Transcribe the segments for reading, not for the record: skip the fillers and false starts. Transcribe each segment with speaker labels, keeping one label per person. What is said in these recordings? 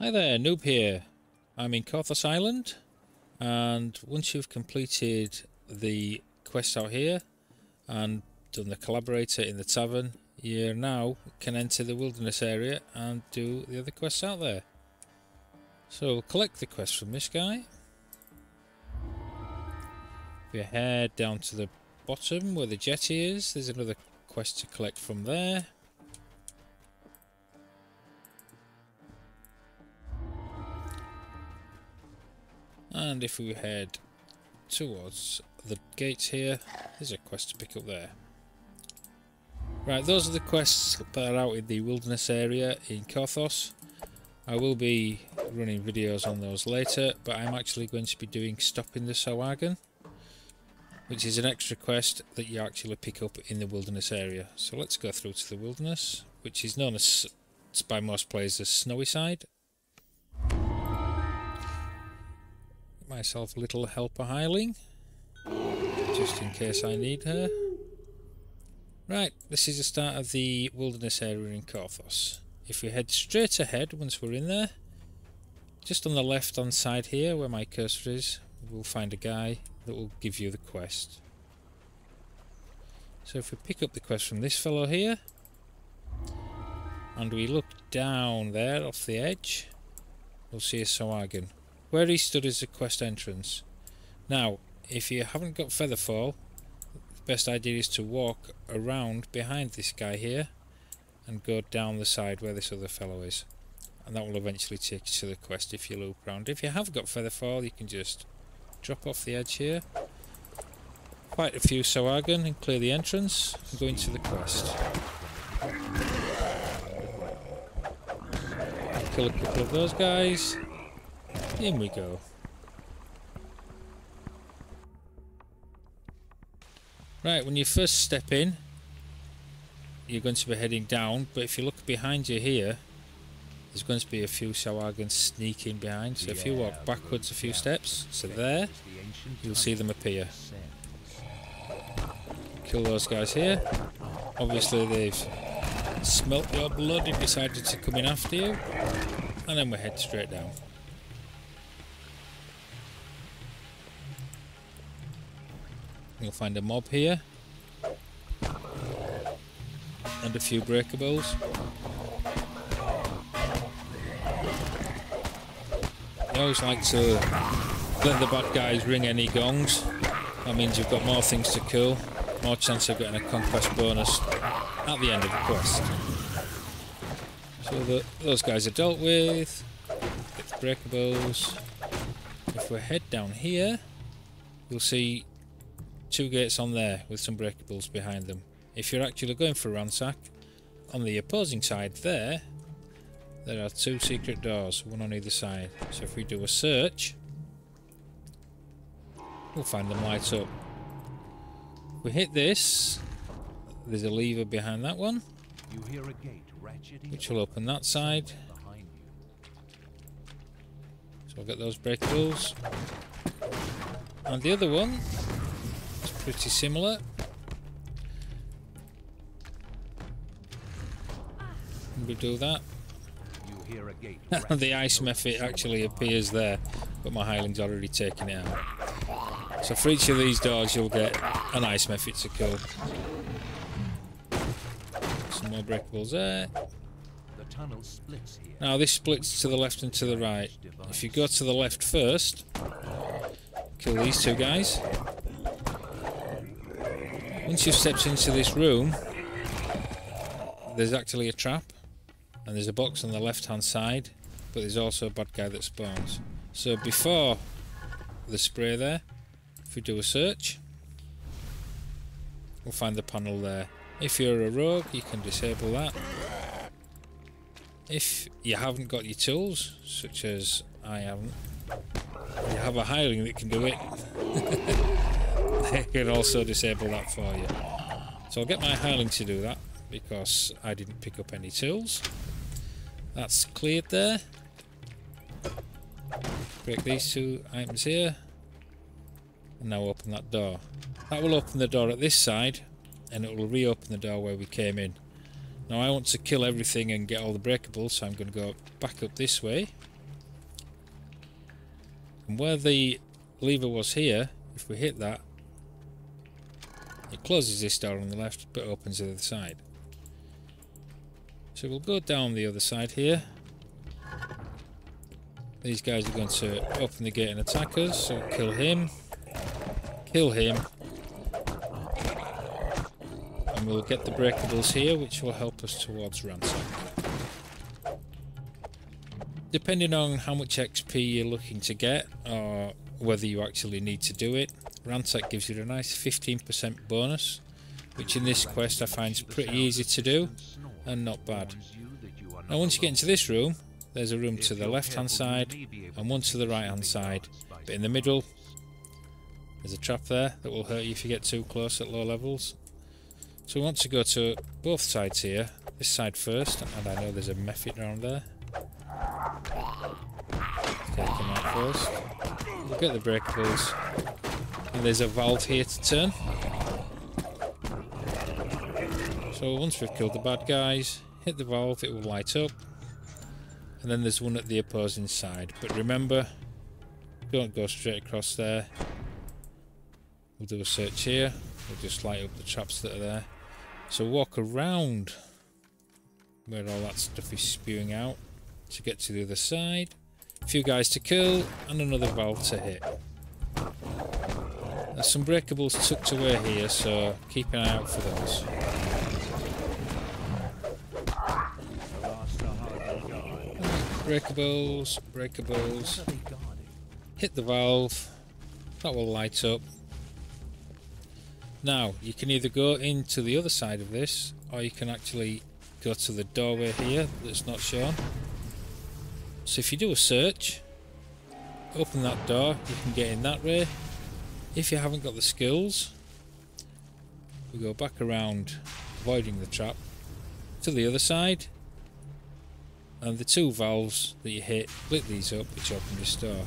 Speaker 1: Hi there, Noob here. I'm in Korthos Island, and once you've completed the quest out here and done the collaborator in the tavern, you now can enter the wilderness area and do the other quests out there. So collect the quest from this guy. If you head down to the bottom where the jetty is, there's another quest to collect from there. And if we head towards the gates here, there's a quest to pick up there. Right, those are the quests that are out in the wilderness area in Korthos. I will be running videos on those later, but I'm actually going to be doing Stopping the Sahuagin, which is an extra quest that you actually pick up in the wilderness area. So let's go through to the wilderness, which is known as, by most players, as Snowy Side. Myself a little helper hireling, just in case I need her. Right, this is the start of the wilderness area in Korthos. If we head straight ahead once we're in there, just on the left hand side here where my cursor is, we'll find a guy that will give you the quest. So if we pick up the quest from this fellow here, and we look down there off the edge, we'll see a Sahuagin. Where he stood is the quest entrance. Now, if you haven't got Featherfall, the best idea is to walk around behind this guy here and go down the side where this other fellow is. And that will eventually take you to the quest if you loop around. If you have got Featherfall, you can just drop off the edge here, fight a few Sahuagin and clear the entrance and go into the quest. Kill a couple of those guys. In we go. Right, when you first step in, you're going to be heading down, but if you look behind you here, there's going to be a few Sahuagins sneaking behind. So if you walk backwards a few steps to there, you'll see them appear. Kill those guys here. Obviously they've smelt your blood and decided to come in after you, and then we head straight down. You'll find a mob here and a few breakables. I always like to let the bad guys ring any gongs. That means you've got more things to kill, more chance of getting a conquest bonus at the end of the quest. So those guys are dealt with. Get the breakables. If we head down here, you'll see two gates on there with some breakables behind them. If you're actually going for ransack, on the opposing side there are two secret doors, one on either side. So if we do a search, we'll find them light up. If we hit this, there's a lever behind that one, which will open that side. So I'll get those breakables. And the other one, pretty similar. We do that. The ice mephit actually appears there, but my hireling's already taken it out. So for each of these doors you'll get an ice mephit to kill. Some more breakables there. Now this splits to the left and to the right. If you go to the left first, kill these two guys. Once you've stepped into this room, there's actually a trap, and there's a box on the left hand side, but there's also a bad guy that spawns. So before the spray there, if we do a search, we'll find the panel there. If you're a rogue, you can disable that. If you haven't got your tools, such as I haven't, you have a hireling that can do it. They can also disable that for you. So I'll get my hireling to do that because I didn't pick up any tools. That's cleared there. Break these two items here. And now open that door. That will open the door at this side, and it will reopen the door where we came in. Now I want to kill everything and get all the breakables, so I'm going to go back up this way. And where the lever was here, if we hit that, it closes this door on the left but opens the other side. So we'll go down the other side here. These guys are going to open the gate and attack us, so kill him, and we'll get the breakables here, which will help us towards ransack. Depending on how much XP you're looking to get, or whether you actually need to do it, ransack gives you a nice 15% bonus, which in this quest I find is pretty easy to do and not bad. Now once you get into this room, there's a room to the left hand side and one to the right hand side, but in the middle there's a trap there that will hurt you if you get too close at low levels. So we want to go to both sides here, this side first, and I know there's a mephit around there. Take him out first. We'll get the breakables, and there's a valve here to turn. So once we've killed the bad guys, hit the valve, it will light up, and then there's one at the opposing side. But remember, don't go straight across there. We'll do a search here, we'll just light up the traps that are there. So walk around where all that stuff is spewing out to get to the other side. A few guys to kill and another valve to hit. There's some breakables tucked away here, so keep an eye out for those. Breakables, breakables. Hit the valve, that will light up. Now you can either go into the other side of this, or you can actually go to the doorway here that's not shown. So if you do a search, open that door, you can get in that way. If you haven't got the skills, we go back around, avoiding the trap, to the other side, and the two valves that you hit, split these up, which open this door.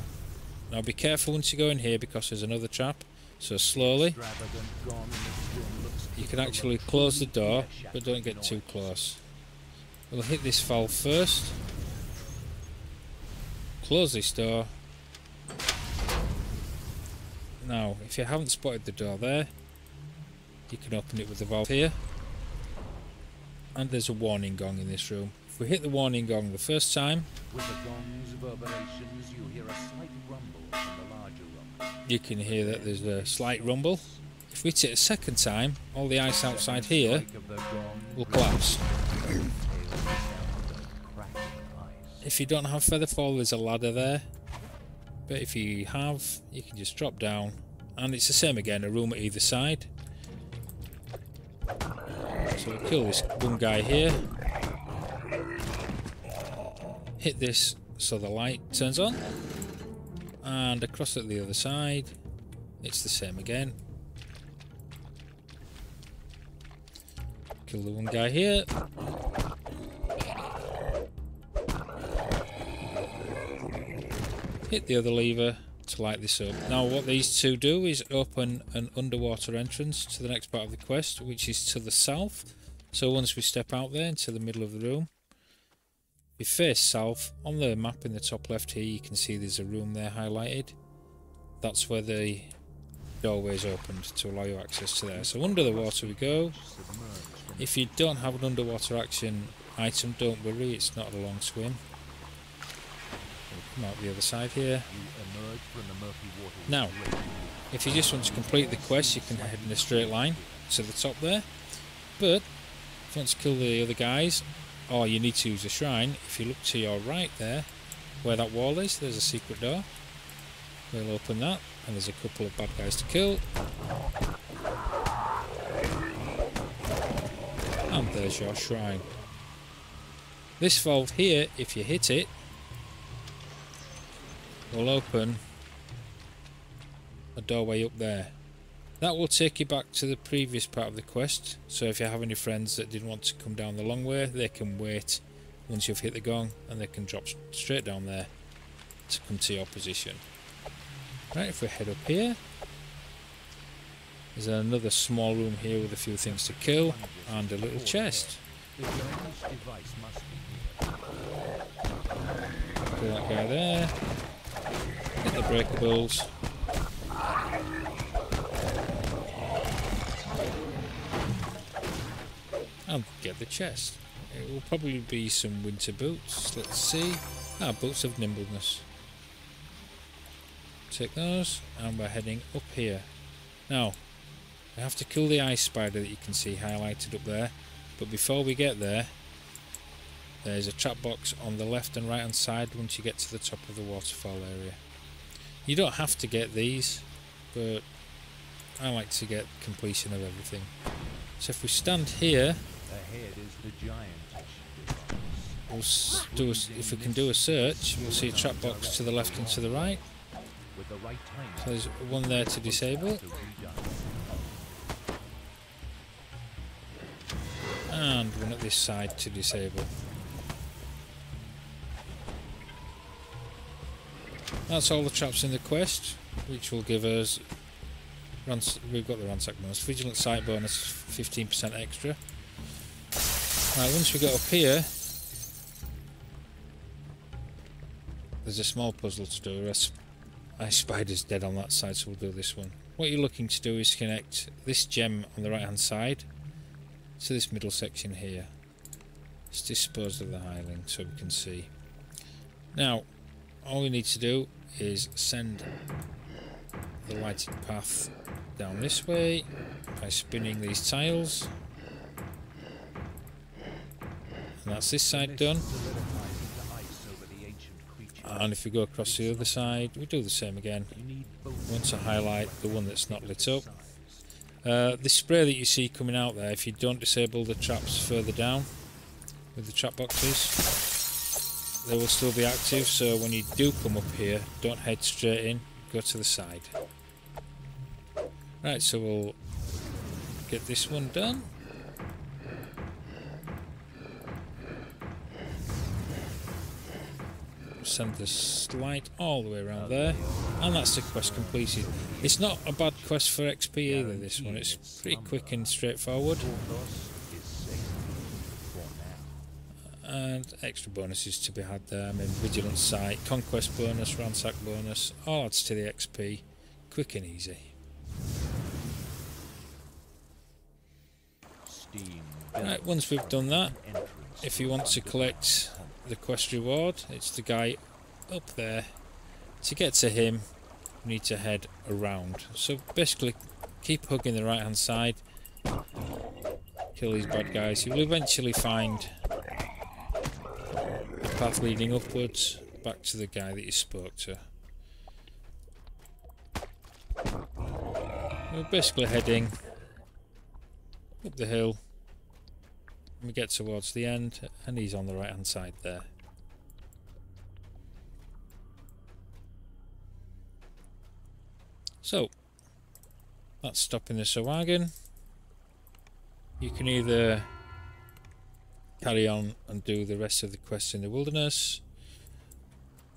Speaker 1: Now be careful once you go in here because there's another trap, so slowly. You can actually close the door, but don't get too close. We'll hit this valve first, close this door. Now, if you haven't spotted the door there, you can open it with the valve here. And there's a warning gong in this room. If we hit the warning gong the first time, with the gong's reverberations, you hear a slight rumble from the larger room. You can hear that there's a slight rumble. If we hit it a second time, all the ice outside here will collapse. If you don't have featherfall, there's a ladder there. But if you have, you can just drop down, and it's the same again, a room at either side. So we'll kill this one guy here. Hit this so the light turns on, and across at the other side, it's the same again. Kill the one guy here. Hit the other lever to light this up. Now what these two do is open an underwater entrance to the next part of the quest, which is to the south. So once we step out there into the middle of the room, we face south. On the map in the top left here, you can see there's a room there highlighted. That's where the doorway is opened to allow you access to there. So under the water we go. If you don't have an underwater action item, don't worry, it's not a long swim. We'll come out the other side here. Now, if you just want to complete the quest, you can head in a straight line to the top there. But if you want to kill the other guys, or you need to use a shrine, if you look to your right there, where that wall is, there's a secret door. We'll open that, and there's a couple of bad guys to kill. And there's your shrine. This valve here, if you hit it, will open a doorway up there. That will take you back to the previous part of the quest, so if you have any friends that didn't want to come down the long way, they can wait once you've hit the gong and they can drop straight down there to come to your position. Right, if we head up here, there's another small room here with a few things to kill and a little chest. Kill that guy there. Get the breakables. And get the chest. It will probably be some winter boots. Let's see. Boots of nimbleness. Take those, and we're heading up here. Now, we have to kill the ice spider that you can see highlighted up there. But before we get there, there's a trap box on the left and right hand side once you get to the top of the waterfall area. You don't have to get these, but I like to get completion of everything. So if we stand here,
Speaker 2: Ahead is the giant.
Speaker 1: if we can do a search, we'll see a trap box to the left and to the right.
Speaker 2: With the right timing,
Speaker 1: So there's one there to disable,
Speaker 2: to be done.
Speaker 1: and one at this side to disable. That's all the traps in the quest, which will give us, we've got the ransack bonus, vigilant sight bonus 15% extra. Right, once we get up here, there's a small puzzle to do. Ice spider's dead on that side, so we'll do this one. What you're looking to do is connect this gem on the right hand side to this middle section here. Let's dispose of the highling so we can see. Now, all we need to do is send the lighted path down this way by spinning these tiles. And that's this side done. And if we go across the other side, we do the same again. We want to highlight the one that's not lit up. This spray that you see coming out there, if you don't disable the traps further down with the trap boxes, they will still be active, so when you do come up here, don't head straight in, go to the side. Right, so we'll get this one done. Send the slide all the way around there, and that's the quest completed. It's not a bad quest for XP either, this one. It's pretty quick and straightforward. And extra bonuses to be had there. I mean, vigilant sight, conquest bonus, ransack bonus, all adds to the XP. Quick and easy. Right, once we've done that, if you want to collect the quest reward, it's the guy up there. To get to him, you need to head around. So basically, keep hugging the right hand side, kill these bad guys. You will eventually find a path leading upwards back to the guy that you spoke to. We're basically heading up the hill. We get towards the end, and he's on the right hand side there. So that's stopping the Sahuagin. You can either carry on and do the rest of the quests in the wilderness,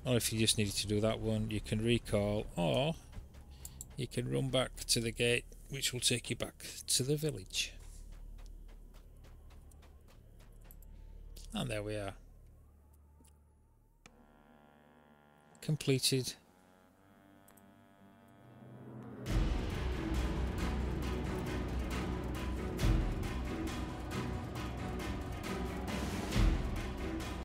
Speaker 1: or if you just needed to do that one, you can recall, or you can run back to the gate, which will take you back to the village. And there we are. Completed